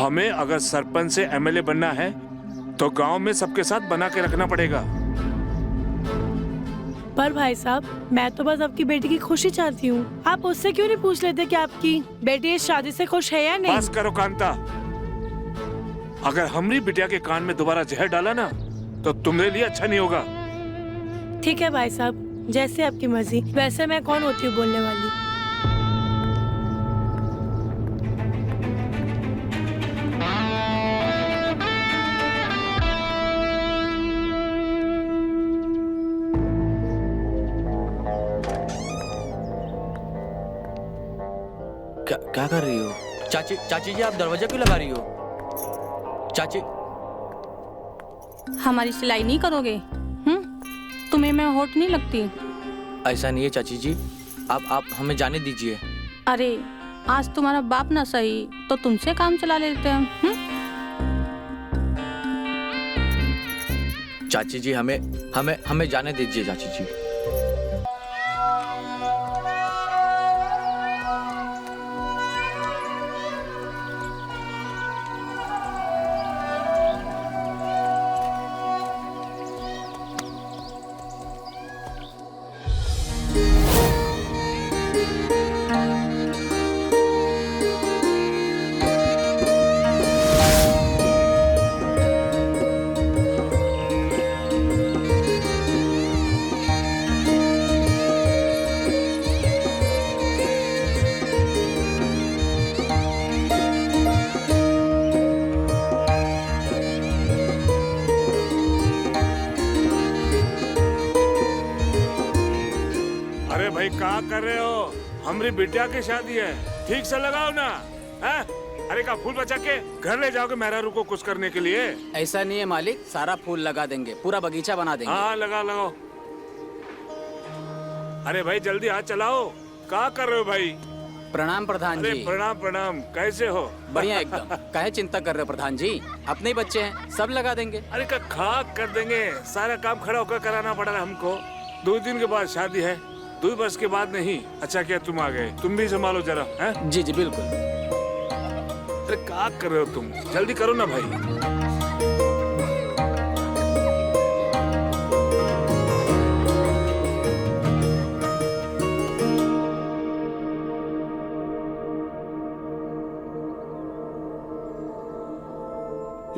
हमें अगर सरपंच से एमएलए बनना है तो गांव में सबके साथ बना के रखना पड़ेगा। पर भाई साहब, मैं तो बस आपकी बेटी की खुशी चाहती हूँ। आप उससे क्यों नहीं पूछ लेते कि आपकी बेटी इस शादी से खुश है या नहीं? बस करो कांता, अगर हमारी बिटिया के कान में दोबारा जहर डाला ना तो तुम्हारे लिए अच्छा नहीं होगा। ठीक है भाई साहब, जैसे आपकी मर्जी। वैसे मैं कौन होती हूँ बोलने वाली? क्या कर रही हो? चाची जी, आप दरवाजा क्यों लगा रही हो? चाची, हमारी सिलाई नहीं करोगे? तुम्हें मैं होट नहीं लगती? ऐसा नहीं है चाची जी, आप हमें जाने दीजिए। अरे आज तुम्हारा बाप ना सही तो तुमसे काम चला लेते हैं। चाची जी, हमें जाने दीजिए चाची जी। क्या कर रहे हो? हमारी बिटिया की शादी है, ठीक से लगाओ ना। है? अरे का फूल बचा के घर ले जाओगे मेहरारू को कुछ करने के लिए? ऐसा नहीं है मालिक, सारा फूल लगा देंगे, पूरा बगीचा बना देंगे। हाँ लगाओ। अरे भाई जल्दी हाथ चलाओ। क्या कर रहे हो भाई? प्रणाम प्रधान जी। प्रणाम, कैसे हो? बढ़िया एकदम। काहे चिंता कर रहे हो प्रधान जी, अपने ही बच्चे हैं, सब लगा देंगे। अरे का खाक कर देंगे, सारा काम खड़ा होकर कराना पड़ा हमको। 2 दिन के बाद शादी है, 2 वर्ष के बाद नहीं। अच्छा किया तुम आ गए, तुम भी संभालो जरा। हैं? जी बिल्कुल। अरे क्या कर रहे हो तुम? जल्दी करो ना भाई।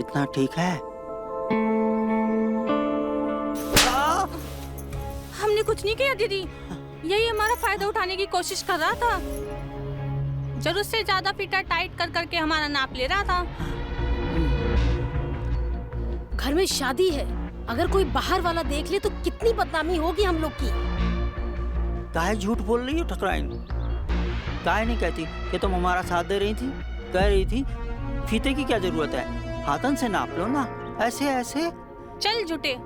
इतना ठीक है? हमने कुछ नहीं किया दीदी, यही हमारा फायदा उठाने की कोशिश कर रहा था। जरूरत से ज्यादा फिटर टाइट कर करके हमारा नाप ले रहा था। घर में शादी है, अगर कोई बाहर वाला देख ले तो कितनी बदनामी होगी हम लोग की। काहे झूठ बोल रही हो ठकुराइन? काहे नहीं कहती कि तुम हमारा साथ दे रही थी? कह रही थी फीते की क्या जरूरत है, हाथन से नाप लो ना। ऐसे चल झूठे,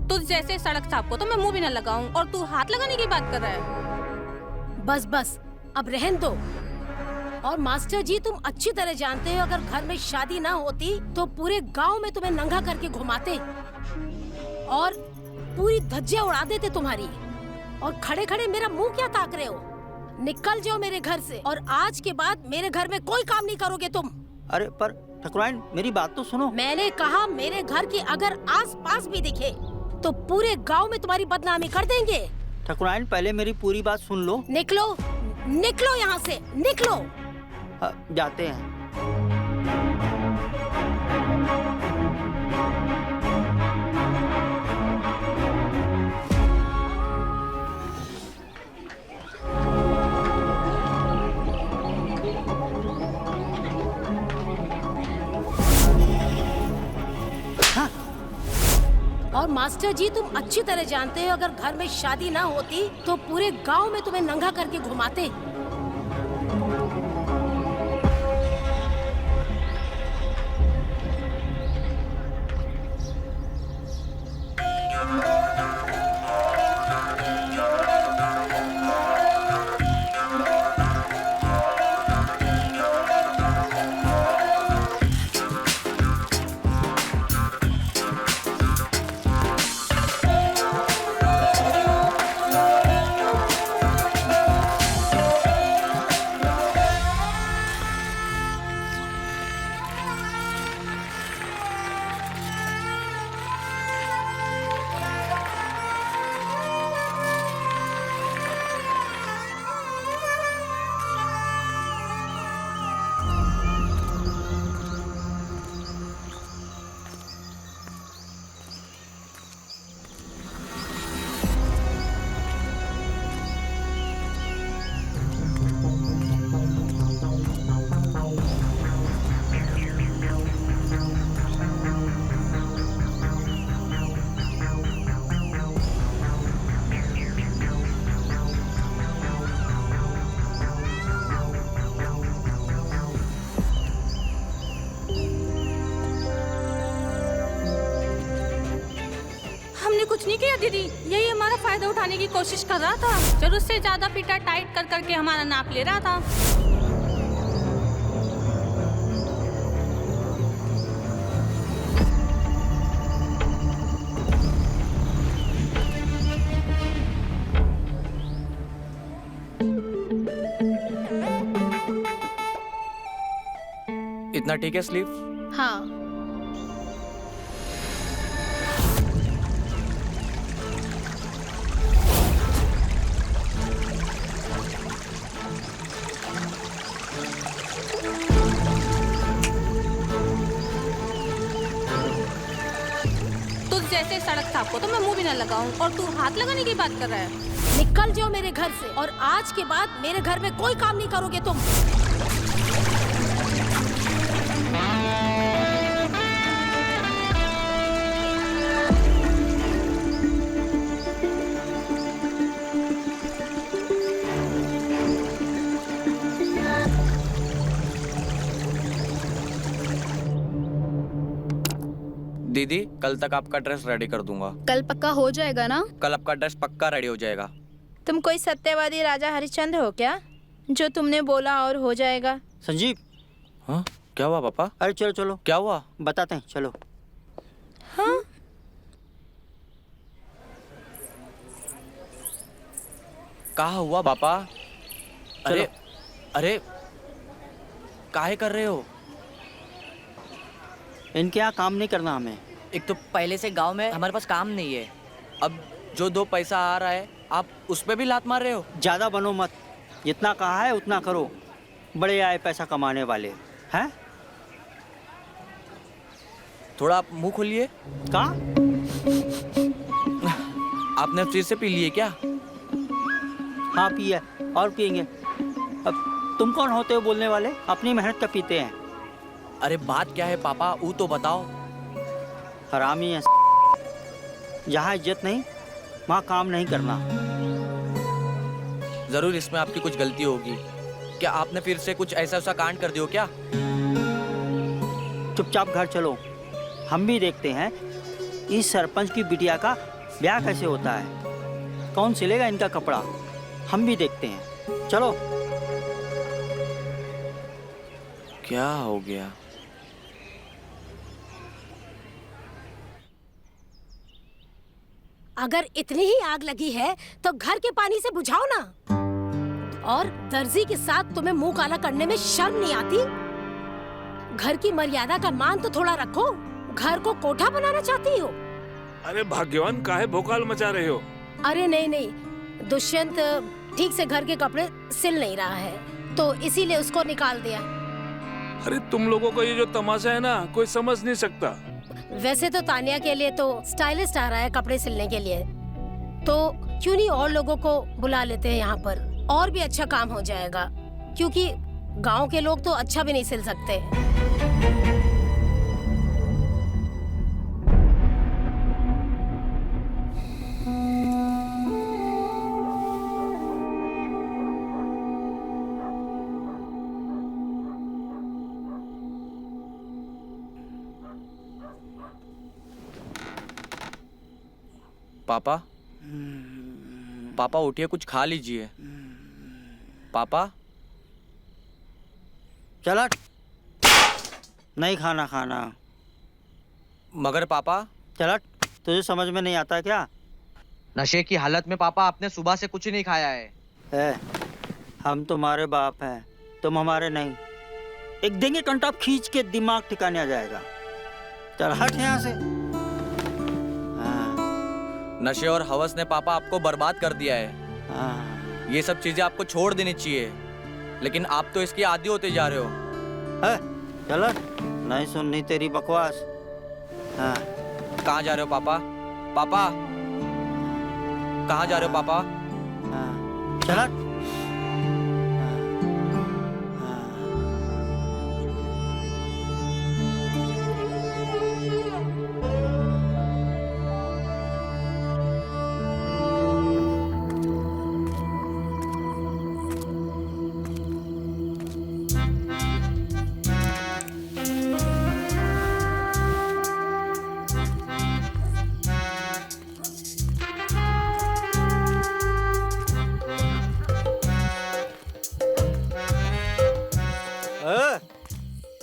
तुझ जैसे सड़क साफ को तो मैं मुंह भी न लगाऊं और तू हाथ लगाने की बात कर रहा है। बस अब रहन दो। और मास्टर जी, तुम अच्छी तरह जानते हो अगर घर में शादी ना होती तो पूरे गांव में तुम्हें नंगा करके घुमाते और पूरी धज्जियां उड़ा देते तुम्हारी। और खड़े खड़े मेरा मुंह क्या ताक रहे हो? निकल जाओ मेरे घर से, और आज के बाद मेरे घर में कोई काम नहीं करोगे तुम। अरे पर ठकुराइन मेरी बात तो सुनो। मैंने कहा मेरे घर की अगर आस पास भी दिखे तो पूरे गांव में तुम्हारी बदनामी कर देंगे। ठकुराइन पहले मेरी पूरी बात सुन लो। निकलो यहाँ से, निकलो। जाते हैं। और मास्टर जी, तुम अच्छी तरह जानते हो अगर घर में शादी ना होती तो पूरे गांव में तुम्हें नंगा करके घुमाते। कुछ नहीं किया दीदी, यही हमारा फायदा उठाने की कोशिश कर रहा था। जरूरत से ज्यादा फीता टाइट कर करके हमारा नाप ले रहा था। इतना ठीक है स्लीव? हाँ। तुझ जैसे सड़क साफ को तो मैं मुंह भी न लगाऊं और तू हाथ लगाने की बात कर रहा है। निकल जाओ मेरे घर से, और आज के बाद मेरे घर में कोई काम नहीं करोगे तुम। दीदी कल तक आपका ड्रेस रेडी कर दूंगा। कल पक्का हो जाएगा ना? कल आपका ड्रेस पक्का रेडी हो जाएगा। तुम कोई सत्यवादी राजा हरिश्चंद्र हो क्या, जो तुमने बोला और हो जाएगा? संजीव, हाँ क्या हुआ पापा? अरे चलो चलो, क्या हुआ? बताते हैं, चलो। हाँ। कहाँ हुआ पापा? अरे अरे काहे कर रहे हो? इनके यहाँ काम नहीं करना हमें। एक तो पहले से गांव में हमारे पास काम नहीं है। अब जो 2 पैसा आ रहा है आप उस पे भी लात मार रहे हो। ज्यादा बनो मत, जितना कहा है उतना करो। बड़े आए पैसा कमाने वाले हैं। थोड़ा आप मुंह खोलिए। का? आपने फ्रिज से पी लिए क्या? हाँ पिए, और पियेंगे। अब तुम कौन होते हो बोलने वाले? अपनी मेहनत का पीते हैं। अरे बात क्या है पापा, वो तो बताओ। हरामी है। जहाँ इज्जत नहीं वहाँ काम नहीं करना। जरूर इसमें आपकी कुछ गलती होगी। क्या आपने फिर से कुछ ऐसा कांड कर दियो क्या? चुपचाप घर चलो, हम भी देखते हैं इस सरपंच की बिटिया का ब्याह कैसे होता है। कौन सिलेगा इनका कपड़ा, हम भी देखते हैं। चलो। क्या हो गया? अगर इतनी ही आग लगी है तो घर के पानी से बुझाओ ना। और दर्जी के साथ तुम्हें मुंह काला करने में शर्म नहीं आती? घर की मर्यादा का मान तो थोड़ा रखो। घर को कोठा बनाना चाहती हो? अरे भाग्यवान, काहे भोकाल मचा रहे हो? अरे नहीं नहीं, दुष्यंत ठीक से घर के कपड़े सिल नहीं रहा है, तो इसीलिए उसको निकाल दिया। अरे तुम लोगों को ये जो तमाशा है ना, कोई समझ नहीं सकता। वैसे तो तानिया के लिए तो स्टाइलिस्ट आ रहा है कपड़े सिलने के लिए, तो क्यों नहीं और लोगों को बुला लेते हैं यहाँ पर, और भी अच्छा काम हो जाएगा। क्योंकि गांव के लोग तो अच्छा भी नहीं सिल सकते। पापा, पापा उठिए, कुछ खा लीजिए। पापा चला, नहीं खाना खाना। मगर पापा। चला, तुझे समझ में नहीं आता क्या? नशे की हालत में पापा आपने सुबह से कुछ नहीं खाया है। हम तुम्हारे बाप हैं, तुम हमारे नहीं। एक देंगे कंटाप खींच के दिमाग ठिकाने आ जाएगा। चल हट यहाँ से। नशे और हवस ने पापा आपको बर्बाद कर दिया है। ये सब चीजें आपको छोड़ देनी चाहिए, लेकिन आप तो इसकी आदी होते जा रहे हो। चल, नहीं सुननी तेरी बकवास। कहाँ जा रहे हो पापा? पापा कहाँ जा रहे हो पापा? चल।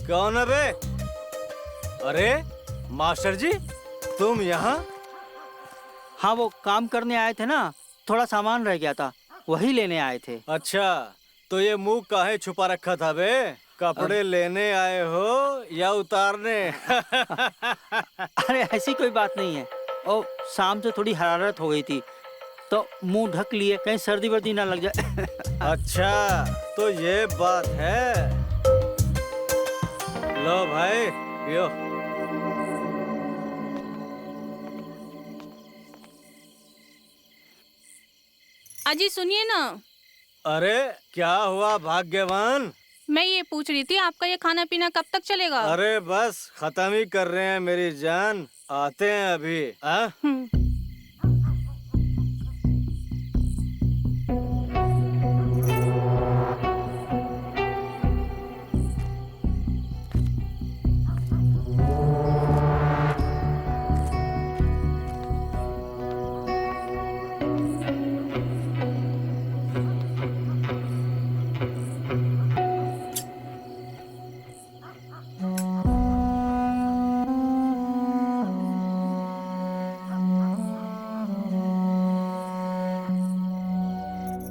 कौन है बे? अरे मास्टर जी, तुम यहाँ? हाँ, वो काम करने आए थे ना, थोड़ा सामान रह गया था, वही लेने आए थे। अच्छा, तो ये मुंह काहे छुपा रखा था बे? कपड़े लेने आए हो या उतारने? अरे ऐसी कोई बात नहीं है। ओ, शाम से थोड़ी हरारत हो गई थी, तो मुंह ढक लिए, कहीं सर्दी वर्दी ना लग जाए। अच्छा, तो ये बात है। लो भाई, पियो। अजी सुनिए ना, अरे क्या हुआ भाग्यवान? मैं ये पूछ रही थी आपका ये खाना पीना कब तक चलेगा? अरे बस खत्म ही कर रहे हैं मेरी जान, आते हैं अभी।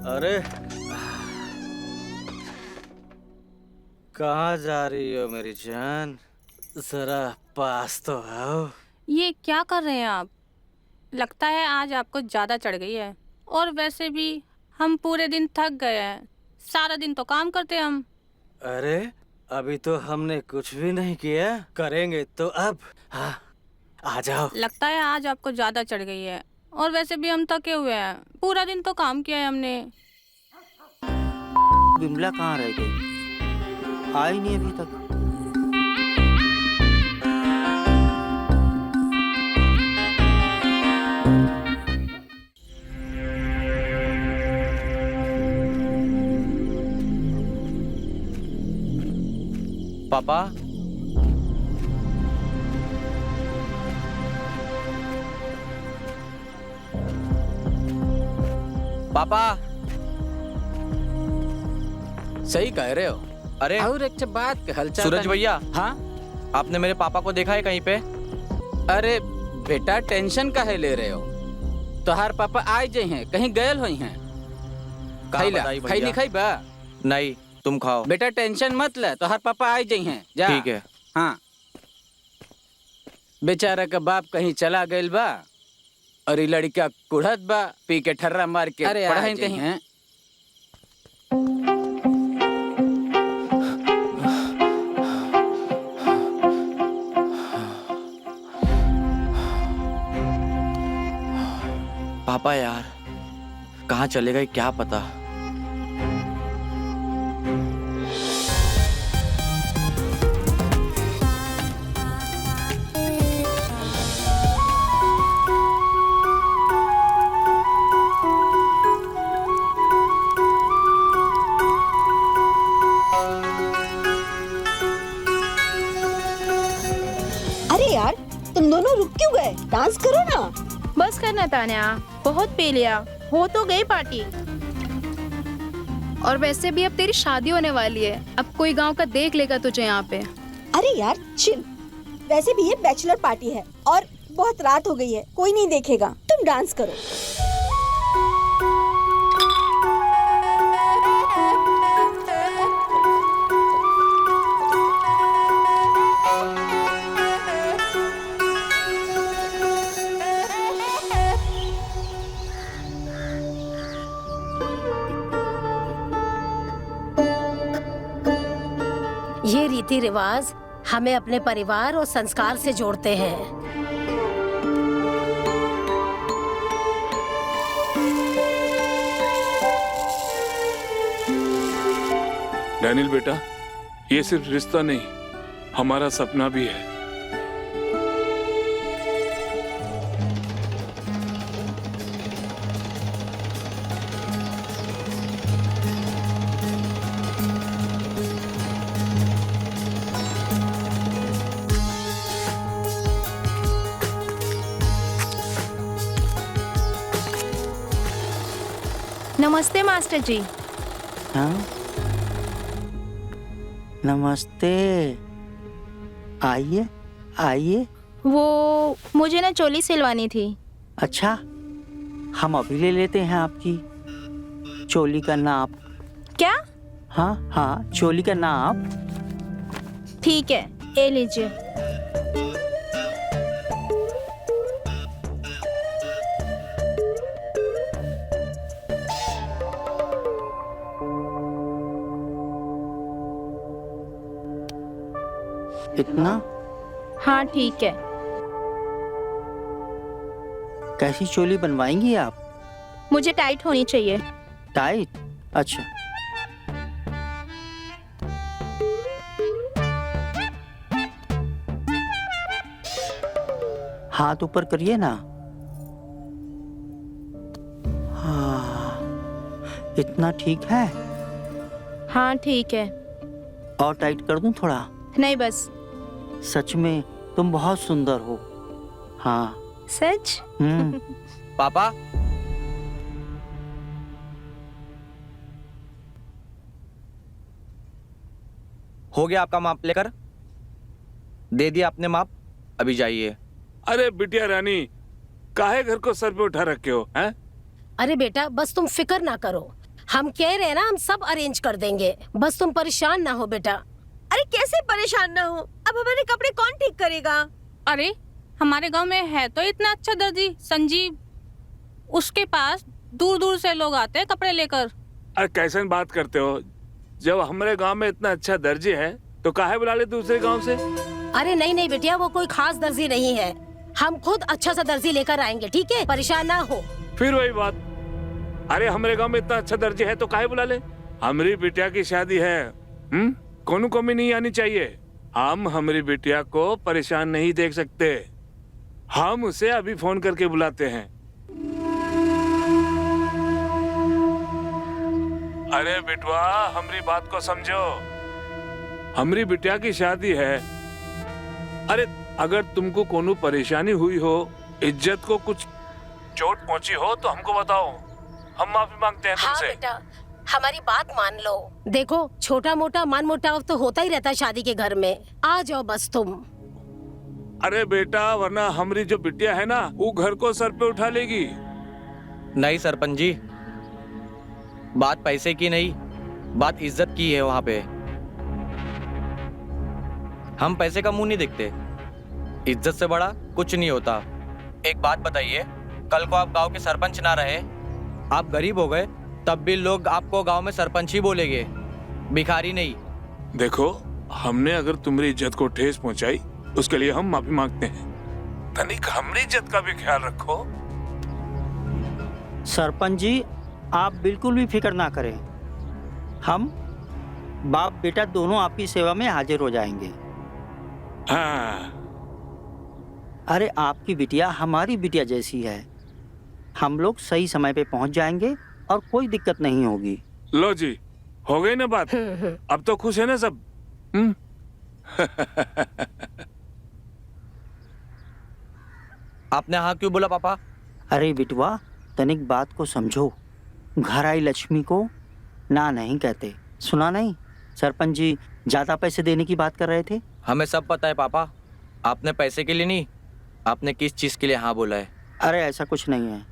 अरे कहाँ जा रही हो मेरी जान? जरा पास तो आओ। ये क्या कर रहे हैं आप? लगता है आज आपको ज्यादा चढ़ गई है। और वैसे भी हम पूरे दिन थक गए हैं, सारा दिन तो काम करते हैं हम। अरे अभी तो हमने कुछ भी नहीं किया, करेंगे तो अब। हाँ, आ जाओ। लगता है आज आपको ज्यादा चढ़ गई है। और वैसे भी हम थके हुए हैं, पूरा दिन तो काम किया है हमने। बिमला कहाँ रह गई? आई नहीं अभी तक। पापा, पापा। सही कह रहे हो। अरे और एक बात के हलचल। सूरज भैया। हाँ, आपने मेरे पापा को देखा है कहीं पे? अरे बेटा टेंशन काहे ले रहे हो? तोहार पापा आए जे हैं, कहीं गए हुई हैं। बताइए खाई भैया। नहीं खाई बा? नहीं, तुम खाओ। बेटा टेंशन मत ले, तोहार पापा आए जे हैं। जा। ठीक है। हाँ, बेचारा का बाप कहीं चला गइल बा और ये लड़का कुढ़त बा, पी के ठर्रा मार के पढ़ाई कहीं है। पापा यार, कहाँ चले गए क्या पता। अरे यार, तुम दोनों रुक क्यों गए? डांस करो ना। बस करना तान्या, बहुत पी लिया, हो तो गई पार्टी। और वैसे भी अब तेरी शादी होने वाली है, अब कोई गांव का देख लेगा तुझे यहाँ पे। अरे यार चिल, वैसे भी ये बैचलर पार्टी है और बहुत रात हो गई है, कोई नहीं देखेगा। तुम डांस करो। ये रीति रिवाज हमें अपने परिवार और संस्कार से जोड़ते हैं। डैनियल बेटा, ये सिर्फ रिश्ता नहीं, हमारा सपना भी है। नमस्ते मास्टर जी। हाँ? नमस्ते। आइए आइए। वो मुझे ना चोली सिलवानी थी। अच्छा, हम अभी ले लेते हैं आपकी चोली का नाप। क्या? हाँ हाँ, चोली का नाप। ठीक है, ये लीजिए। इतना? हाँ ठीक है। कैसी चोली बनवाएंगी आप? मुझे टाइट होनी चाहिए। टाइट? अच्छा। हाथ ऊपर करिए ना। हाँ, इतना ठीक है? हाँ ठीक है। और टाइट कर दूं थोड़ा? नहीं बस। सच में तुम बहुत सुंदर हो। हाँ। सच? पापा, हो गया आपका माप लेकर? दे दिया आपने माप, अभी जाइए। अरे बिटिया रानी, काहे घर को सर पे उठा रखे हो हैं? अरे बेटा बस तुम फिक्र ना करो, हम कह रहे हैं ना, हम सब अरेंज कर देंगे, बस तुम परेशान ना हो बेटा। अरे कैसे परेशान ना हो, अब हमारे कपड़े कौन ठीक करेगा? अरे हमारे गांव में है तो इतना अच्छा दर्जी संजीव, उसके पास दूर दूर से लोग आते हैं कपड़े लेकर। अरे कैसे बात करते हो, जब हमारे गांव में इतना अच्छा दर्जी है तो काहे बुला ले दूसरे गांव से? अरे नहीं नहीं बेटिया, वो कोई खास दर्जी नहीं है, हम खुद अच्छा सा दर्जी लेकर आएंगे, ठीक है, परेशान ना हो। फिर वही बात, अरे हमारे गांव में इतना अच्छा दर्जी है तो काहे बुला ले? हमारी बिटिया की शादी है, कोनो कमी नहीं आनी चाहिए। हम हमारी बिटिया को परेशान नहीं देख सकते, हम उसे अभी फोन करके बुलाते हैं। अरे बेटवा, हमारी बात को समझो, हमारी बिटिया की शादी है। अरे अगर तुमको कोनो परेशानी हुई हो, इज्जत को कुछ चोट पहुंची हो तो हमको बताओ, हम माफी मांगते हैं तुमसे। हाँ बेटा, हमारी बात मान लो। देखो छोटा मोटा मन मुटाव तो होता ही रहता है शादी के घर में, आ जाओ बस तुम। अरे बेटा, वरना हमारी जो बिटिया है ना, वो घर को सर पे उठा लेगी। नहीं सरपंच जी, बात पैसे की नहीं, बात इज्जत की है। वहां पे हम पैसे का मुंह नहीं देखते, इज्जत से बड़ा कुछ नहीं होता। एक बात बताइए, कल को आप गांव के सरपंच ना रहे, आप गरीब हो गए, तब भी लोग आपको गांव में सरपंच ही बोलेंगे, भिखारी नहीं। देखो, हमने अगर तुम्हारी इज्जत को ठेस पहुंचाई, उसके लिए हम माफी मांगते हैं। तनिक हमारी इज्जत का भी ख्याल रखो। सरपंच जी, आप बिल्कुल भी फिक्र ना करें, हम बाप बेटा दोनों आपकी सेवा में हाजिर हो जाएंगे। हाँ। अरे आपकी बिटिया हमारी बिटिया जैसी है, हम लोग सही समय पे पहुंच जाएंगे और कोई दिक्कत नहीं होगी। लो जी, हो गई ना बात, अब तो खुश है ना सब? आपने हाँ क्यों बोला पापा? अरे बिटवा, तनिक बात को समझो, घर आई लक्ष्मी को ना नहीं कहते। सुना नहीं, सरपंच जी ज्यादा पैसे देने की बात कर रहे थे। हमें सब पता है पापा, आपने पैसे के लिए नहीं, आपने किस चीज के लिए हाँ बोला है। अरे ऐसा कुछ नहीं है।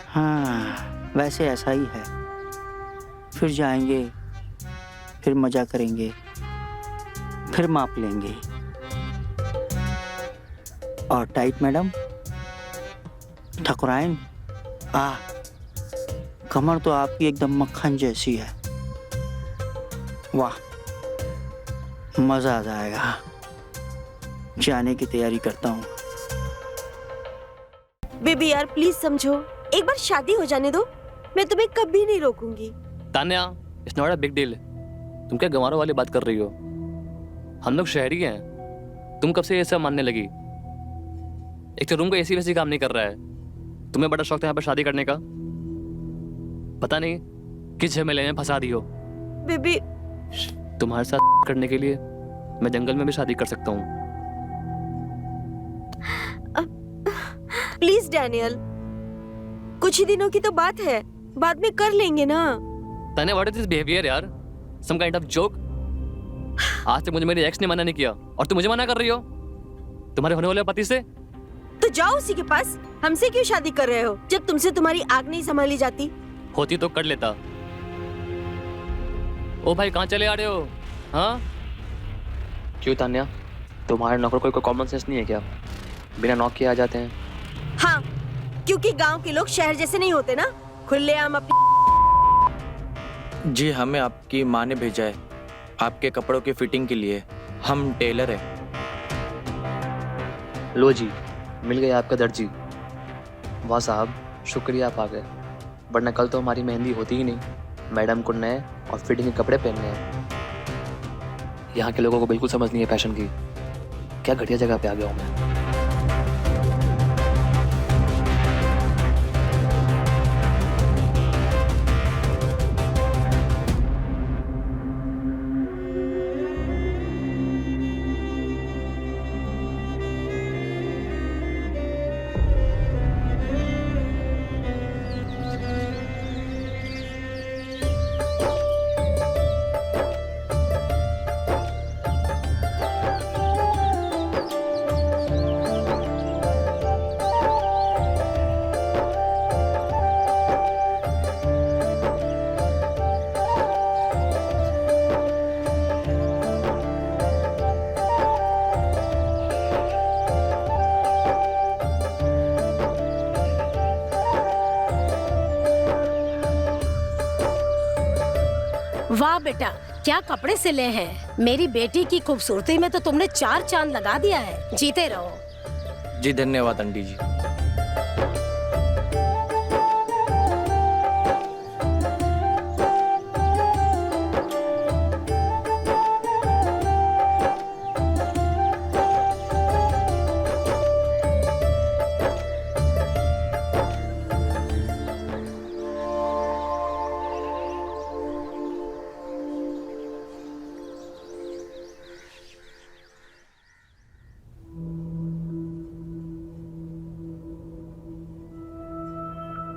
हाँ, वैसे ऐसा ही है। फिर जाएंगे, फिर मजा करेंगे, फिर माप लेंगे। और टाइट मैडम, ठकुराइन, कमर तो आपकी एकदम मक्खन जैसी है। वाह, मजा आ जाएगा। जाने की तैयारी करता हूँ। बेबी यार प्लीज समझो, एक बार शादी हो जाने दो, मैं तुम्हें कभी नहीं रोकूंगी। Tanya, it's not a big deal. तुम क्या गंवारों वाली बात कर रही हो? हम लोग शहरी हैं, तुम कब से ये सब मानने लगी? एक तो रूम का एसी वैसी काम नहीं कर रहा है, तुम्हें बड़ा शौक था यहाँ पर शादी करने का, पता नहीं किस झमेले में फंसा दी हो। बेबी, तुम्हारे साथ करने के लिए मैं जंगल में भी शादी कर सकता हूँ। प्लीज डैनियल, कुछ ही दिनों की तो बात है, बाद में कर लेंगे ना। Tanya, what is this behaviour यार? Some kind of joke? आज तक मुझे मेरी एक्स ने मना नहीं किया और तुम मुझे मना कर रही हो तुम्हारे होने वाले पति से। तो जाओ उसी के पास। हमसे क्यों शादी कर रहे हो जब तुमसे तुम्हारी आग नहीं संभाली जाती? होती तो कर लेता। ओ भाई कहाँ चले आ रहे हो? हाँ क्यों तान्या, तुम्हारे नौकर कोई कॉमन सेंस नहीं है क्या? बिना नौक के आ जाते हैं। हाँ, क्योंकि गांव के लोग शहर जैसे नहीं होते ना, खुलेआम अपनी। जी हमें आपकी माँ ने भेजा है आपके कपड़ों की फिटिंग के लिए। हम टेलर हैं। लो जी, मिल गया आपका दर्जी। वाह साहब, शुक्रिया आप आ गए, वरना कल तो हमारी मेहंदी होती ही नहीं। मैडम को नए और फिटिंग के कपड़े पहनने हैं। यहाँ के लोगों को बिल्कुल समझ नहीं है फैशन की। क्या घटिया जगह पे आ गया हूँ मैं। वाह बेटा, क्या कपड़े सिले हैं। मेरी बेटी की खूबसूरती में तो तुमने 4 चांद लगा दिया है। जीते रहो। जी धन्यवाद aunty ji.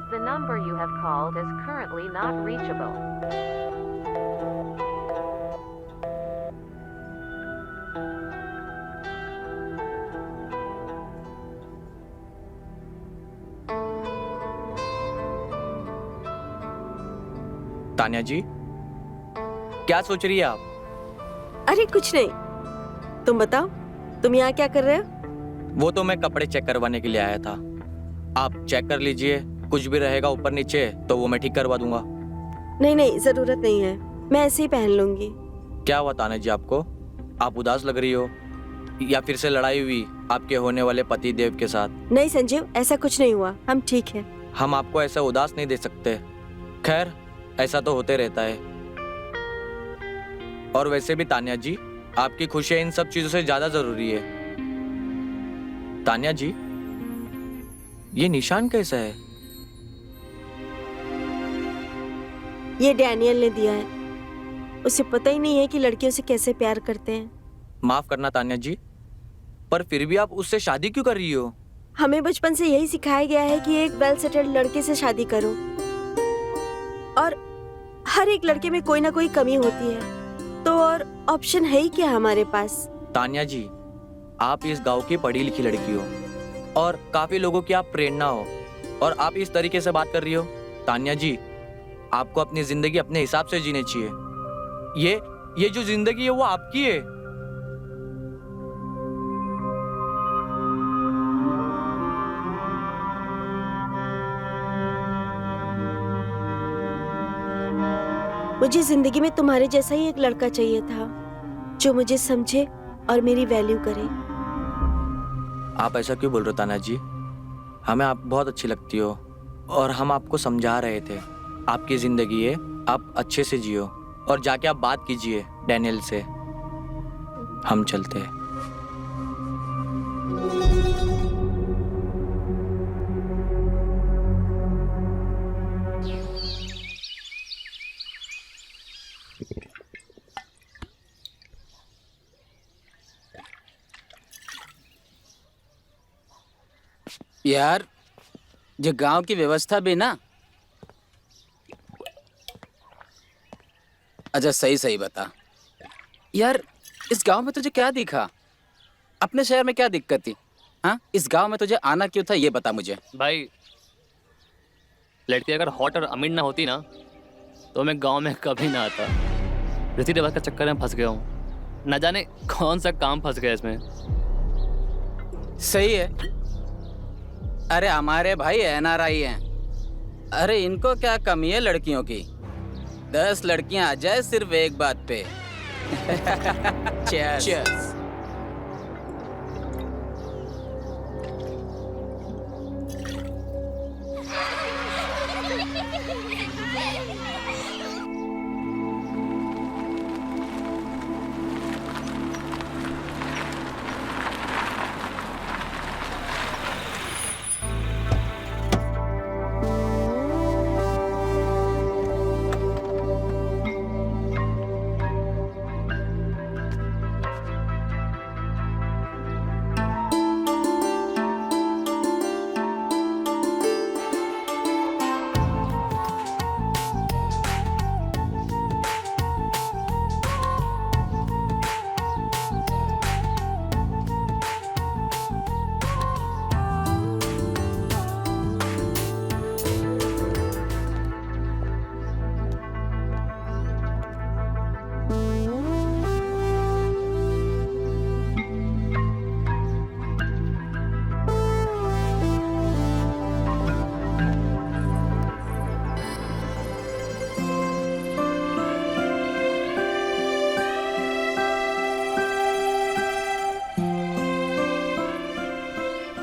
The number you have called is currently not reachable. Tanya ji, क्या सोच रही है आप? अरे कुछ नहीं, तुम बताओ, तुम यहाँ क्या कर रहे हो? वो तो मैं कपड़े चेक करवाने के लिए आया था। आप चेक कर लीजिए, कुछ भी रहेगा ऊपर नीचे तो वो मैं ठीक करवा दूंगा। नहीं नहीं, जरूरत नहीं है, मैं ऐसे ही पहन लूंगी। क्या हुआ तान्या जी आपको? आप उदास लग रही हो, या फिर से लड़ाई हुई आपके होने वाले पति देव के साथ? नहीं संजीव, ऐसा कुछ नहीं हुआ, हम ठीक हैं। हम आपको ऐसा उदास नहीं दे सकते। खैर, ऐसा तो होते रहता है। और वैसे भी तान्या जी, आपकी खुशियां इन सब चीजों से ज्यादा जरूरी है। तान्या जी, ये निशान कैसा है? ये डैनियल ने दिया है। उसे पता ही नहीं है कि लड़कियों से कैसे प्यार करते हैं। माफ करना तान्या जी, पर फिर भी आप उससे शादी क्यों कर रही हो? हमें बचपन से यही सिखाया गया है कि एक वेल सेटल्ड लड़के से शादी करो, और हर एक लड़के में कोई ना कोई कमी होती है, तो और ऑप्शन है ही क्या हमारे पास? तान्या जी, आप इस गांव की पढ़ी लिखी लड़की हो और काफी लोगों की आप प्रेरणा हो, और आप इस तरीके से बात कर रही हो। तान्या जी, आपको अपनी जिंदगी अपने हिसाब से जीनी चाहिए। ये जो जिंदगी है वो आपकी है। मुझे जिंदगी में तुम्हारे जैसा ही एक लड़का चाहिए था, जो मुझे समझे और मेरी वैल्यू करे। आप ऐसा क्यों बोल रहे हो तान्या जी? हमें आप बहुत अच्छी लगती हो और हम आपको समझा रहे थे। आपकी जिंदगी है, आप अच्छे से जियो और जाके आप बात कीजिए डैनियल से। हम चलते हैं। यार, जो गांव की व्यवस्था भी ना, अच्छा सही सही बता यार, इस गांव में तुझे क्या दिखा? अपने शहर में क्या दिक्कत थी? हाँ, इस गांव में तुझे आना क्यों था ये बता मुझे। भाई लड़की अगर हॉट और अमीर ना होती ना तो मैं गांव में कभी ना आता। रीति रिवाज का चक्कर में फंस गया हूँ, न जाने कौन सा काम फंस गया इसमें। सही है। अरे हमारे भाई NRI हैं। अरे इनको क्या कमी है लड़कियों की? 10 लड़कियां आ जाए सिर्फ एक बात पे। Cheers.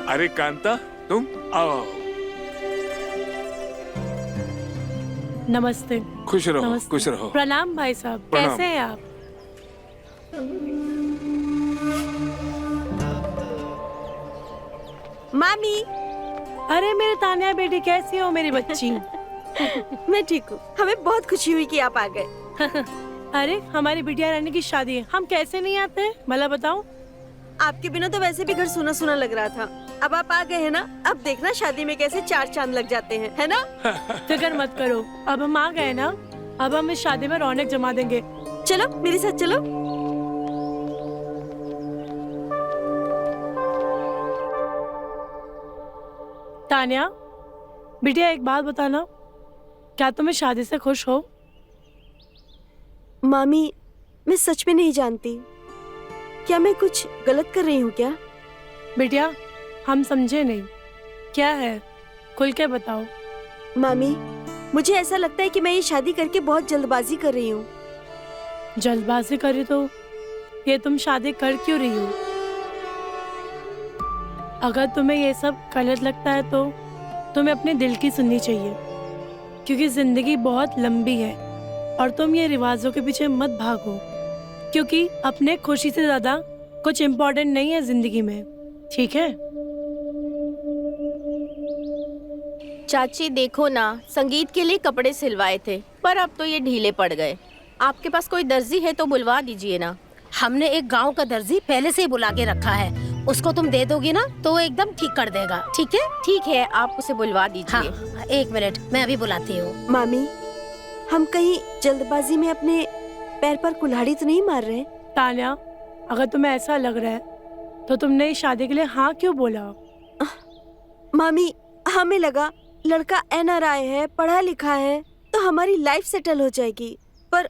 अरे कांता, तुम आओ। नमस्ते। खुश रहो, नमस्ते। खुश रहो। प्रणाम भाई साहब, प्रणाम। कैसे हैं आप? मामी। अरे मेरे तानिया बेटी, कैसी हो मेरी बच्ची? मैं ठीक हूँ। हमें बहुत खुशी हुई कि आप आ गए। अरे हमारी बिटिया रानी की शादी है, हम कैसे नहीं आते? भला बताओ। आपके बिना तो वैसे भी घर सुना सुना लग रहा था। अब आप आ गए हैं ना, अब देखना शादी में कैसे 4 चांद लग जाते हैं, है ना? फिक्र मत करो, अब हम आ गए ना, अब हम इस शादी में रौनक जमा देंगे। चलो मेरे साथ चलो। तानिया बिटिया, एक बात बताना, क्या तुम इस शादी से खुश हो? मामी, मैं सच में नहीं जानती। क्या मैं कुछ गलत कर रही हूँ क्या? बिटिया हम समझे नहीं, क्या है, खुल के बताओ। मामी, मुझे ऐसा लगता है कि मैं ये शादी करके बहुत जल्दबाजी कर रही हूँ। जल्दबाजी करी तो ये तुम शादी कर क्यों रही हो? अगर तुम्हें ये सब गलत लगता है तो तुम्हें अपने दिल की सुननी चाहिए, क्योंकि जिंदगी बहुत लंबी है और तुम ये रिवाजों के पीछे मत भागो, क्योंकि अपने खुशी से ज्यादा कुछ इम्पोर्टेंट नहीं है जिंदगी में, ठीक है? चाची देखो ना, संगीत के लिए कपड़े सिलवाए थे पर अब तो ये ढीले पड़ गए। आपके पास कोई दर्जी है तो बुलवा दीजिए ना। हमने एक गांव का दर्जी पहले से ही बुला के रखा है, उसको तुम दे दोगी ना तो वो एकदम ठीक कर देगा। ठीक है? ठीक है, आप उसे बुलवा दीजिए। हाँ, 1 मिनट, मैं अभी बुलाती हूँ। मामी, हम कहीं जल्दबाजी में अपने पैर पर कुल्हाड़ी तो नहीं मार रहे? तान्या, अगर तुम्हें ऐसा लग रहा है तो तुमने इस शादी के लिए हाँ क्यों बोला? मामी, हमें लगा लड़का NRI है, पढ़ा लिखा है, तो हमारी लाइफ सेटल हो जाएगी, पर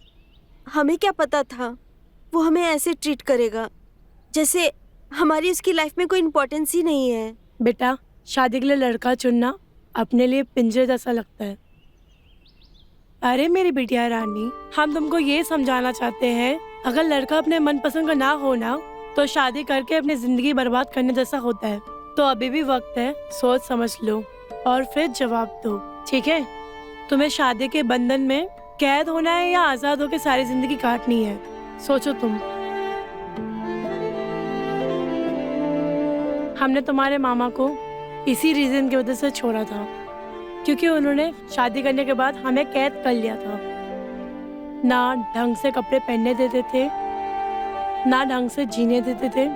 हमें क्या पता था वो हमें ऐसे ट्रीट करेगा जैसे हमारी उसकी लाइफ में कोई इम्पोर्टेंस ही नहीं है। बेटा, शादी के लिए लड़का चुनना अपने लिए पिंजरे जैसा लगता है। अरे मेरी बिटिया रानी, हम तुमको ये समझाना चाहते हैं, अगर लड़का अपने मनपसंद का ना हो ना तो शादी करके अपनी जिंदगी बर्बाद करने जैसा होता है। तो अभी भी वक्त है, सोच समझ लो और फिर जवाब दो, ठीक है? तुम्हें शादी के बंधन में कैद होना है या आजाद होकर सारी जिंदगी काटनी है? सोचो तुम। हमने तुम्हारे मामा को इसी रीजन की वजह से छोड़ा था, क्योंकि उन्होंने शादी करने के बाद हमें कैद कर लिया था। ना ढंग से कपड़े पहनने देते थे, ना ढंग से जीने देते थे,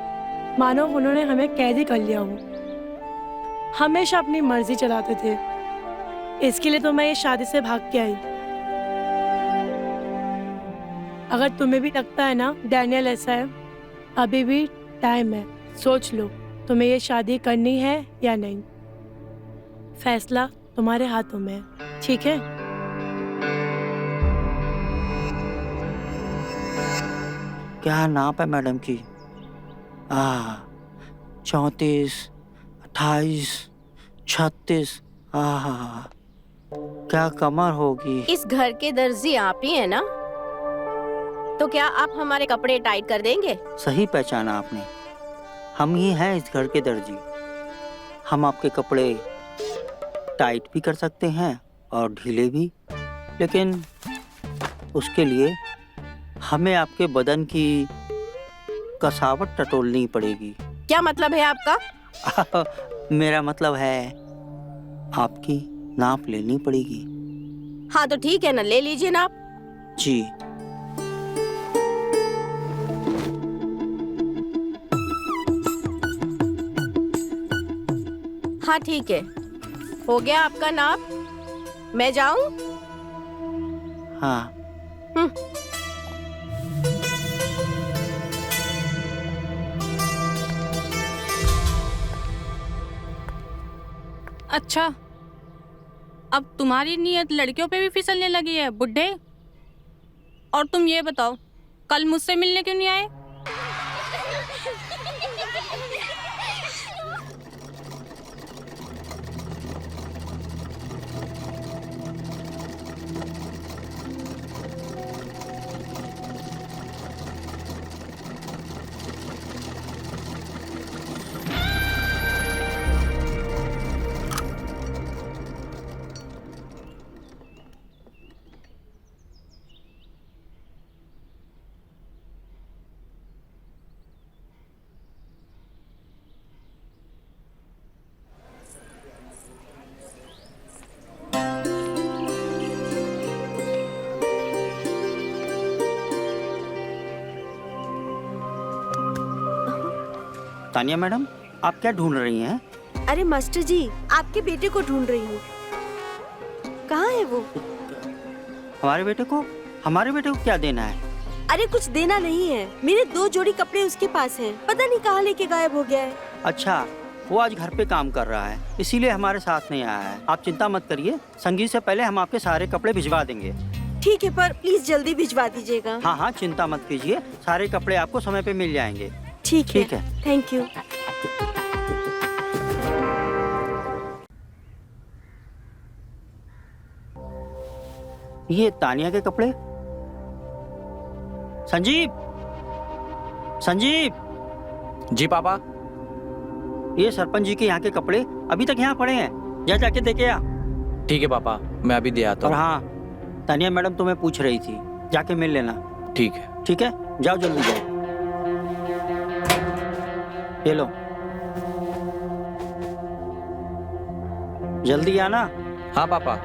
मानो उन्होंने हमें कैद ही कर लिया हो। हमेशा अपनी मर्जी चलाते थे, इसके लिए तो मैं ये शादी से भाग के आई। अगर तुम्हें भी लगता है ना डैनियल ऐसा है, अभी भी टाइम है, सोच लो तुम्हें ये शादी करनी है या नहीं। फैसला तुम्हारे हाथों में है, ठीक है? क्या नाप है मैडम की? 34, 28, 36। क्या कमर होगी। इस घर के दर्जी आप ही है ना? तो क्या आप हमारे कपड़े टाइट कर देंगे? सही पहचाना आपने, हम ही हैं इस घर के दर्जी। हम आपके कपड़े टाइट भी कर सकते हैं और ढीले भी, लेकिन उसके लिए हमें आपके बदन की कसावट टटोलनी पड़ेगी। क्या मतलब है आपका? मेरा मतलब है आपकी नाप लेनी पड़ेगी। हाँ तो ठीक है ना, ले लीजिए नाप। जी। हाँ ठीक है, हो गया आपका नाप। मैं जाऊं? हाँ। अच्छा, अब तुम्हारी नीयत लड़कियों पे भी फिसलने लगी है बुड्ढे। और तुम ये बताओ, कल मुझसे मिलने क्यों नहीं आए? तानिया मैडम, आप क्या ढूंढ रही हैं? अरे मास्टर जी, आपके बेटे को ढूंढ रही हूँ। कहाँ है वो? हमारे बेटे को क्या देना है? अरे कुछ देना नहीं है, मेरे 2 जोड़ी कपड़े उसके पास हैं। पता नहीं कहाँ लेके गायब हो गया है। अच्छा, वो आज घर पे काम कर रहा है, इसीलिए हमारे साथ नहीं आया है। आप चिंता मत करिए, संगीत से पहले हम आपके सारे कपड़े भिजवा देंगे। ठीक है, पर प्लीज जल्दी भिजवा दीजिएगा। हाँ हाँ, चिंता मत कीजिए, सारे कपड़े आपको समय पे मिल जाएंगे। ठीक है, थैंक यू। ये तानिया के कपड़े। संजीव, संजीव। जी पापा। ये सरपंच जी के यहाँ के कपड़े अभी तक यहाँ पड़े हैं, जा जाके देखे आ। ठीक है पापा, मैं अभी दे आता हूँ। और हाँ, तानिया मैडम तुम्हें पूछ रही थी, जाके मिल लेना। ठीक है। ठीक है, जाओ जल्दी जाओ। ये लो, जल्दी आना। हाँ पापा।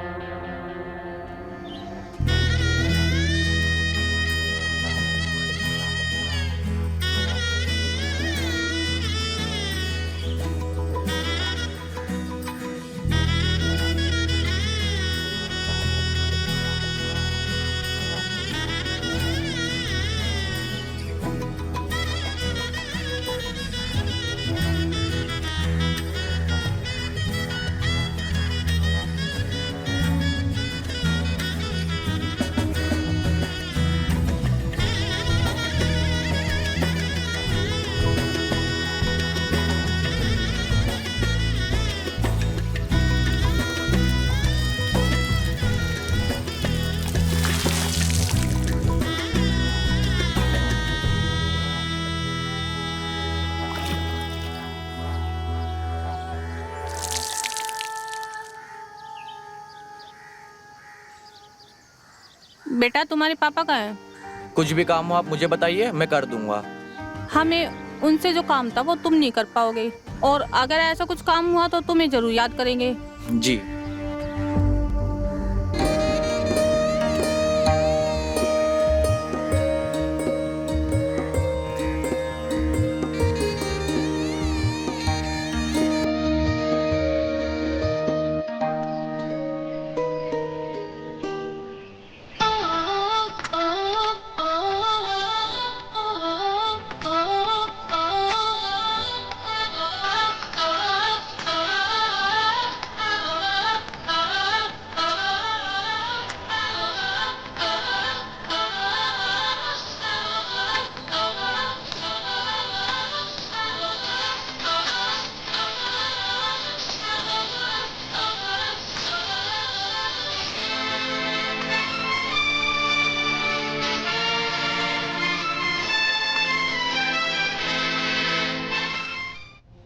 बेटा, तुम्हारे पापा का है? कुछ भी काम हो आप मुझे बताइए, मैं कर दूंगा। हमें उनसे जो काम था वो तुम नहीं कर पाओगे, और अगर ऐसा कुछ काम हुआ तो तुम्हें जरूर याद करेंगे। जी।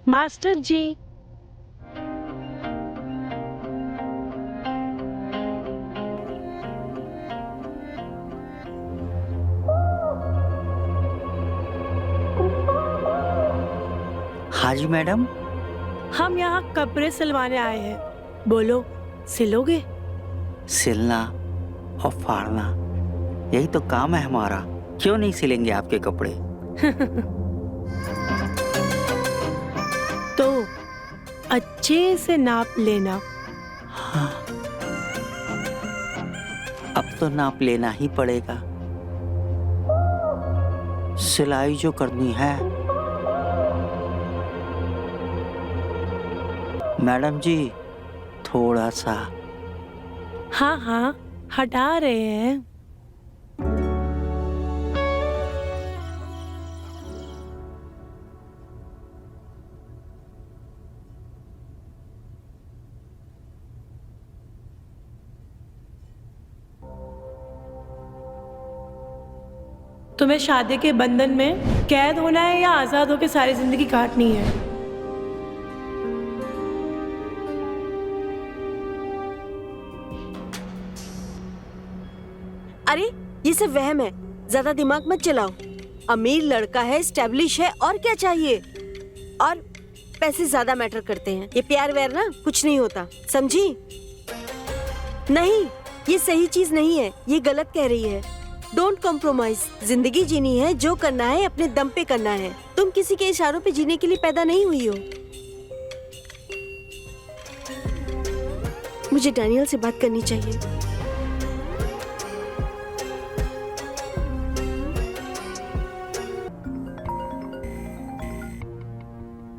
मास्टर जी, हाँ जी मैडम। हम यहाँ कपड़े सिलवाने आए हैं। बोलो, सिलोगे? सिलना और फाड़ना, यही तो काम है हमारा। क्यों नहीं सिलेंगे आपके कपड़े? तो अच्छे से नाप लेना। हाँ, अब तो नाप लेना ही पड़ेगा। सिलाई जो करनी है। मैडम जी, थोड़ा सा। हाँ हाँ, हटा रहे हैं। तुम्हें शादी के बंधन में कैद होना है या आजाद होकर सारी जिंदगी काटनी है? अरे ये सब वहम है, ज्यादा दिमाग मत चलाओ। अमीर लड़का है, स्टैब्लिश है, और क्या चाहिए? और पैसे ज्यादा मैटर करते हैं। ये प्यार व्यार ना कुछ नहीं होता, समझी? नहीं, ये सही चीज नहीं है, ये गलत कह रही है। Don't compromise. जिंदगी जीनी है, जो करना है अपने दम पे करना है। तुम किसी के इशारों पे जीने के लिए पैदा नहीं हुई हो। मुझे डैनियल से बात करनी चाहिए।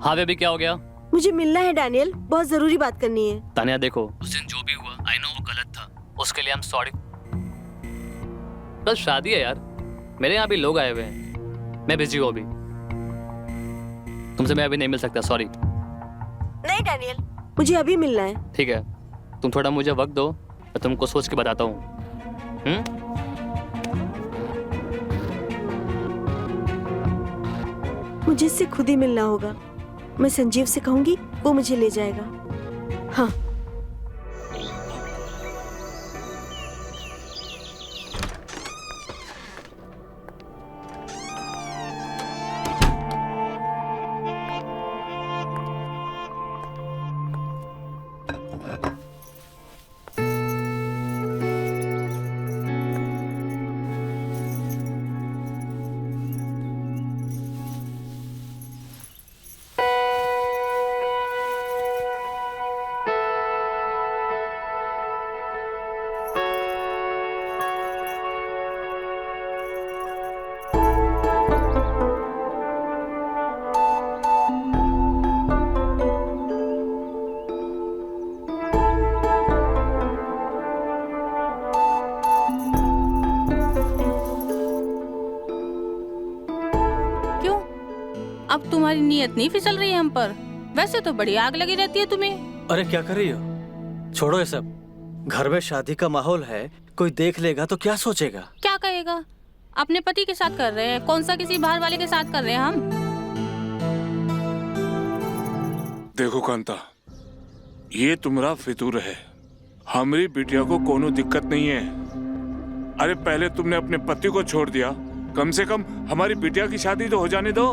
हाँ बेबी, क्या हो गया? मुझे मिलना है डैनियल, बहुत जरूरी बात करनी है। तानिया देखो, उस दिन जो भी हुआ, आई नो वो गलत था, उसके लिए आई एम सॉरी। बस शादी है यार, मेरे यहाँ भी लोग आए हुए हैं, मैं बिजी हूँ अभी, तुमसे मैं अभी नहीं मिल सकता, सॉरी। नहीं डैनियल, मुझे अभी मिलना है। ठीक है, तुम थोड़ा मुझे वक्त दो, मैं तुमको सोच के बताता हूँ। मुझे इससे खुद ही मिलना होगा। मैं संजीव से कहूंगी, वो मुझे ले जाएगा। हाँ। अब तुम्हारी नीयत नहीं फिसल रही है हम पर? वैसे तो बड़ी आग लगी रहती है तुम्हें। अरे क्या कर रही हो? छोड़ो ये सब। घर में शादी का माहौल है, कोई देख लेगा तो क्या सोचेगा? क्या कहेगा? अपने पति के साथ कर रहे हैं, कौन सा किसी बाहर वाले के साथ कर रहे हैं हम? देखो कांता, ये तुम्हारा फितूर है। हमारी बिटिया को कोनो दिक्कत नहीं है। अरे पहले तुमने अपने पति को छोड़ दिया, कम से कम हमारी बिटिया की शादी तो हो जाने दो।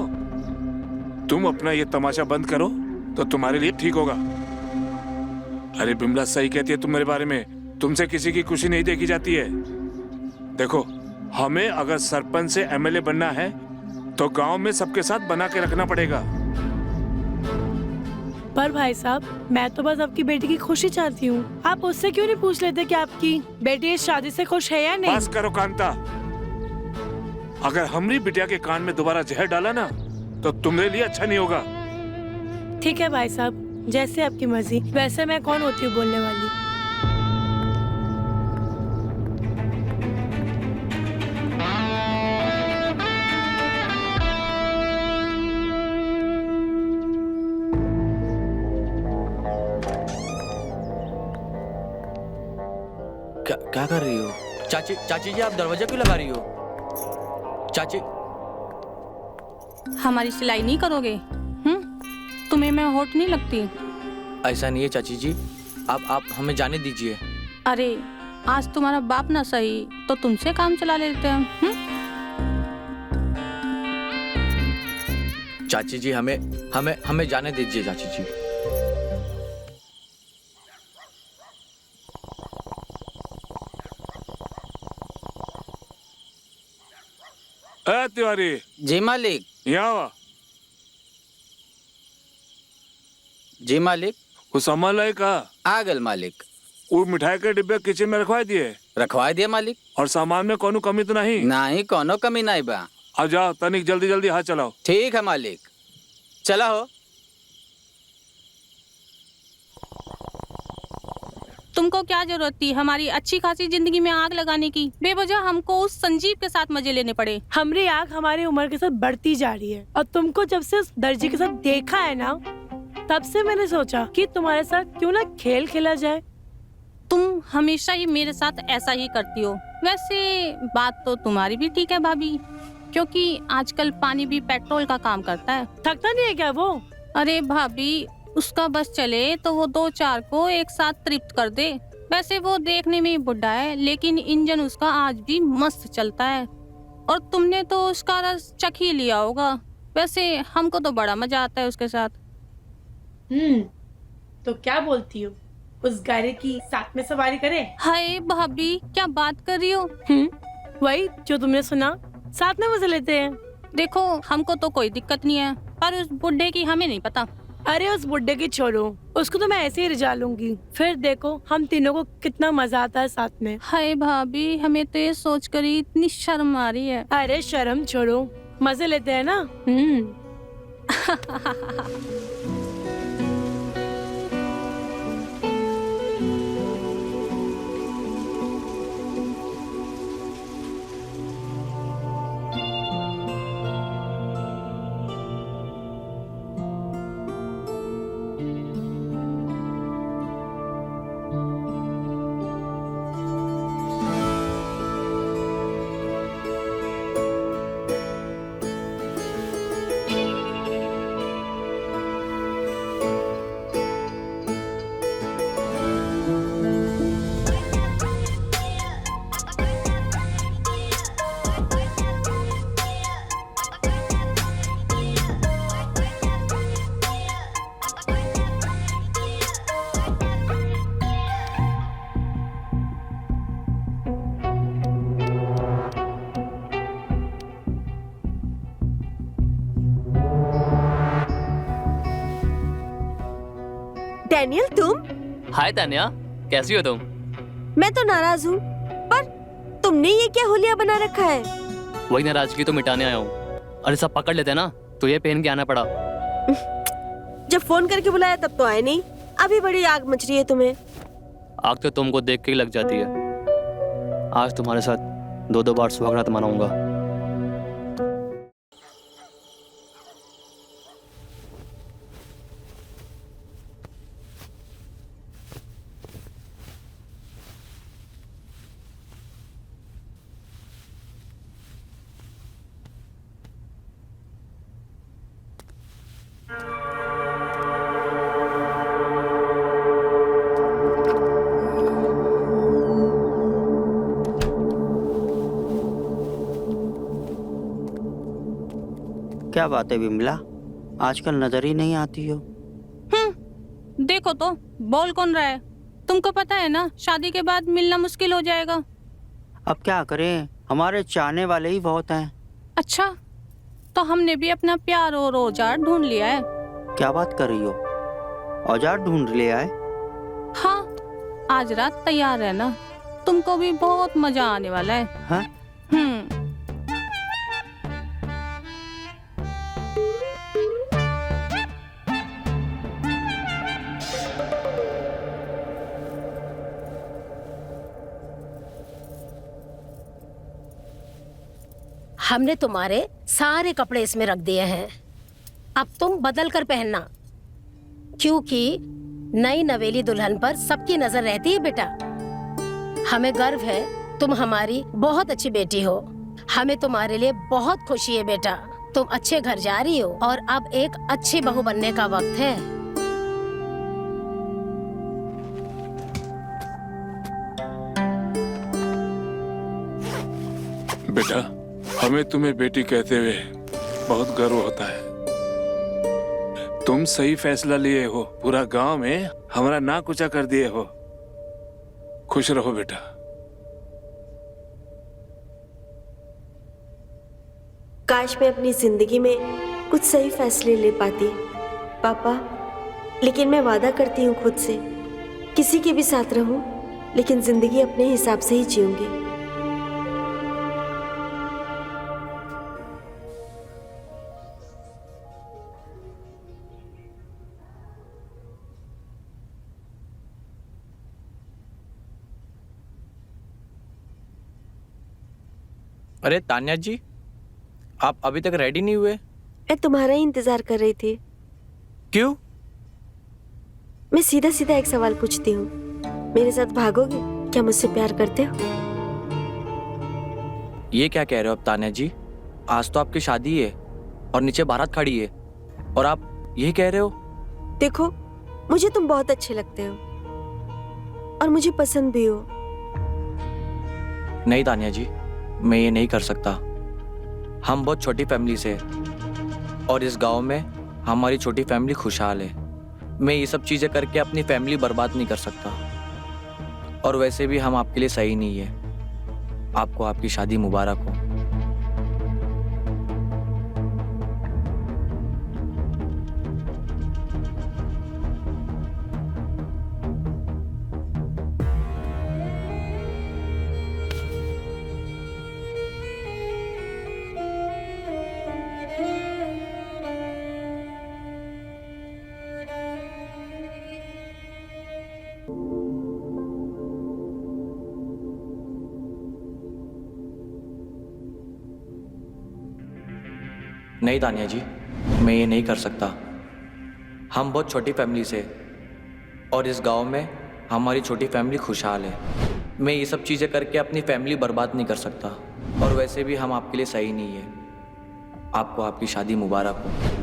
तुम अपना ये तमाशा बंद करो तो तुम्हारे लिए ठीक होगा। अरे बिमला सही कहती है तुम्हारे बारे में, तुमसे किसी की खुशी नहीं देखी जाती है। देखो, हमें अगर सरपंच से एमएलए बनना है तो गांव में सबके साथ बना के रखना पड़ेगा। पर भाई साहब, मैं तो बस आपकी बेटी की खुशी चाहती हूँ। आप उससे क्यों नहीं पूछ लेते कि आपकी बेटी इस शादी से खुश है या नहीं? बस करो कांता, अगर हमारी बिटिया के कान में दोबारा जहर डाला ना तो तुम्हारे लिए अच्छा नहीं होगा। ठीक है भाई साहब, जैसे आपकी मर्जी। वैसे मैं कौन होती हूँ बोलने वाली? क्या कर रही हो? चाची जी, आप दरवाजा क्यों लगा रही हो? चाची, हमारी सिलाई नहीं करोगे? तुम्हें देखने में होट नहीं लगती? ऐसा नहीं है चाची जी, आप हमें जाने दीजिए। अरे आज तुम्हारा बाप ना सही तो तुमसे काम चला लेते हैं। चाची जी हमें जाने दीजिए चाची जी। तिवारी। जी मालिक। यहाँ जी मालिक। वो सामान लाए कहा? आ गल मालिक। वो मिठाई के डिब्बे किचन में रखवा दिए? रखवा दिए मालिक। और सामान में कोनो कमी तो नहीं? नहीं, कोनो कमी नहीं बा। आ जाओ तनिक जल्दी जल्दी हाथ चलाओ। ठीक है मालिक, चला हो। तुमको क्या जरूरत थी हमारी अच्छी खासी जिंदगी में आग लगाने की? बेवजह हमको उस संजीव के साथ मजे लेने पड़े। हमारी आग हमारी उम्र के साथ बढ़ती जा रही है और तुमको जब से उस दर्जी के साथ देखा है ना, तब से मैंने सोचा कि तुम्हारे साथ क्यों ना खेल खेला जाए। तुम हमेशा ही मेरे साथ ऐसा ही करती हो। वैसे बात तो तुम्हारी भी ठीक है भाभी, क्योंकि आजकल पानी भी पेट्रोल का काम करता है। थकता नहीं है क्या वो? अरे भाभी, उसका बस चले तो वो 2-4 को एक साथ तृप्त कर दे। वैसे वो देखने में बुढ़ा है, लेकिन इंजन उसका आज भी मस्त चलता है। और तुमने तो उसका रस चख ही लिया होगा। वैसे हमको तो बड़ा मजा आता है उसके साथ। तो क्या बोलती हो, उस गाड़ी की साथ में सवारी करें? हाय भाभी, क्या बात कर रही हो? वही जो तुमने सुना, साथ में मजे लेते हैं। देखो हमको तो कोई दिक्कत नहीं है, पर उस बुढ़े की हमें नहीं पता। अरे उस बुड्ढे की छोड़ो, उसको तो मैं ऐसे ही रिझा लूंगी। फिर देखो हम तीनों को कितना मजा आता है साथ में। हाय भाभी, हमें तो ये सोच कर ही इतनी शर्म आ रही है। अरे शर्म छोड़ो, मजे लेते हैं ना। डैनियल, तुम? हाय तान्या, कैसी हो तुम? मैं तो नाराज हूँ, पर तुमने ये क्या होलिया बना रखा है? वही नाराजगी तो मिटाने आया हूँ। अरे सब पकड़ लेते हैं ना, तो ये पहन के आना पड़ा। जब फोन करके बुलाया तब तो आए नहीं। अभी बड़ी आग मच रही है तुम्हें। आग तो तुमको देख के ही लग जाती है। आज तुम्हारे साथ 2-2 बार सुहागरात मनाऊंगा। क्या बात है विमला, आजकल नजर ही नहीं आती हो। देखो तो बोल कौन रहा है? तुमको पता है ना, शादी के बाद मिलना मुश्किल हो जाएगा। अब क्या करें, हमारे चाहने वाले ही बहुत हैं। अच्छा, तो हमने भी अपना प्यार और औजार ढूंढ लिया है। क्या बात कर रही हो? औजार ढूंढ लिया है? हाँ, आज रात तैयार रहना, तुमको भी बहुत मजा आने वाला है। हाँ? हमने तुम्हारे सारे कपड़े इसमें रख दिए हैं, अब तुम बदल कर पहनना, क्योंकि नई नवेली दुल्हन पर सबकी नजर रहती है बेटा। हमें गर्व है, तुम हमारी बहुत अच्छी बेटी हो। हमें तुम्हारे लिए बहुत खुशी है बेटा। तुम अच्छे घर जा रही हो और अब एक अच्छी बहू बनने का वक्त है। बेटा, हमें तुम्हें बेटी कहते हुए बहुत गर्व होता है। तुम सही फैसला लिए हो, पूरा गांव में हमारा नाक ऊंचा कर दिए हो। खुश रहो बेटा। काश मैं अपनी जिंदगी में कुछ सही फैसले ले पाती पापा, लेकिन मैं वादा करती हूँ खुद से, किसी के भी साथ रहूं लेकिन जिंदगी अपने हिसाब से ही जीऊंगी। अरे तान्या जी, आप अभी तक रेडी नहीं हुए? मैं तुम्हारा ही इंतजार कर रही थी। क्यों? मैं सीधा सीधा एक सवाल पूछती हूँ, मेरे साथ भागोगे? क्या मुझसे प्यार करते हो? ये क्या कह रहे हो अब तान्या जी? आज तो आपकी शादी है और नीचे बारात खड़ी है और आप यही कह रहे हो? देखो, मुझे तुम बहुत अच्छे लगते हो और मुझे पसंद भी हो। नहीं तान्या जी, मैं ये नहीं कर सकता। हम बहुत छोटी फैमिली से और इस गांव में हमारी छोटी फैमिली खुशहाल है। मैं ये सब चीजें करके अपनी फैमिली बर्बाद नहीं कर सकता और वैसे भी हम आपके लिए सही नहीं है। आपको आपकी शादी मुबारक हो। नहीं तान्या जी, मैं ये नहीं कर सकता। हम बहुत छोटी फैमिली से और इस गांव में हमारी छोटी फैमिली खुशहाल है। मैं ये सब चीज़ें करके अपनी फैमिली बर्बाद नहीं कर सकता और वैसे भी हम आपके लिए सही नहीं है। आपको आपकी शादी मुबारक हो।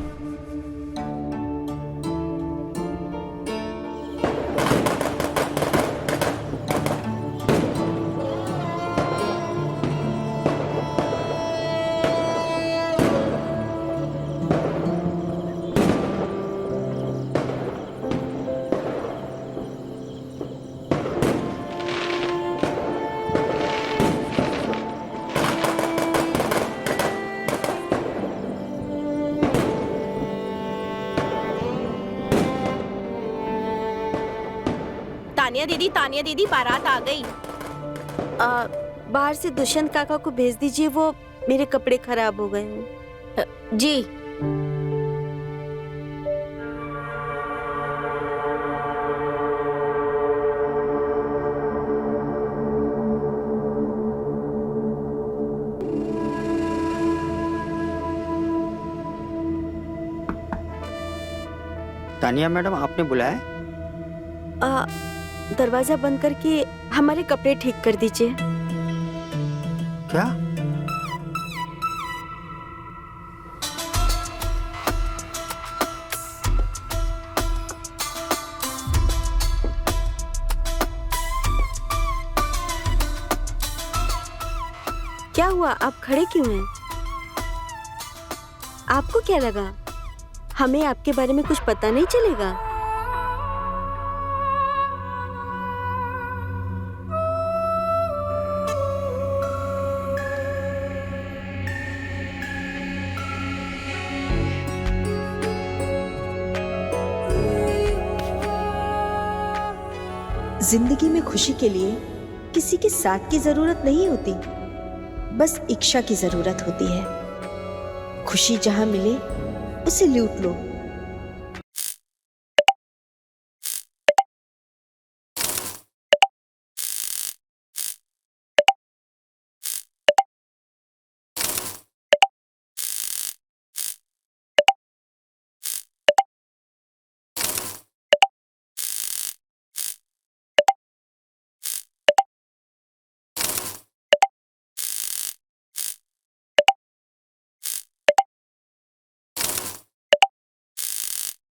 तानिया दीदी बारात आ गई। बाहर से दुष्यंत काका को भेज दीजिए, वो मेरे कपड़े खराब हो गए हैं। जी। तानिया मैडम, आपने बुलाया? दरवाजा बंद करके हमारे कपड़े ठीक कर दीजिए। क्या? क्या हुआ? आप खड़े क्यों हैं? आपको क्या लगा हमें आपके बारे में कुछ पता नहीं चलेगा? जिंदगी में खुशी के लिए किसी के साथ की जरूरत नहीं होती, बस इच्छा की जरूरत होती है। खुशी जहां मिले उसे लूट लो।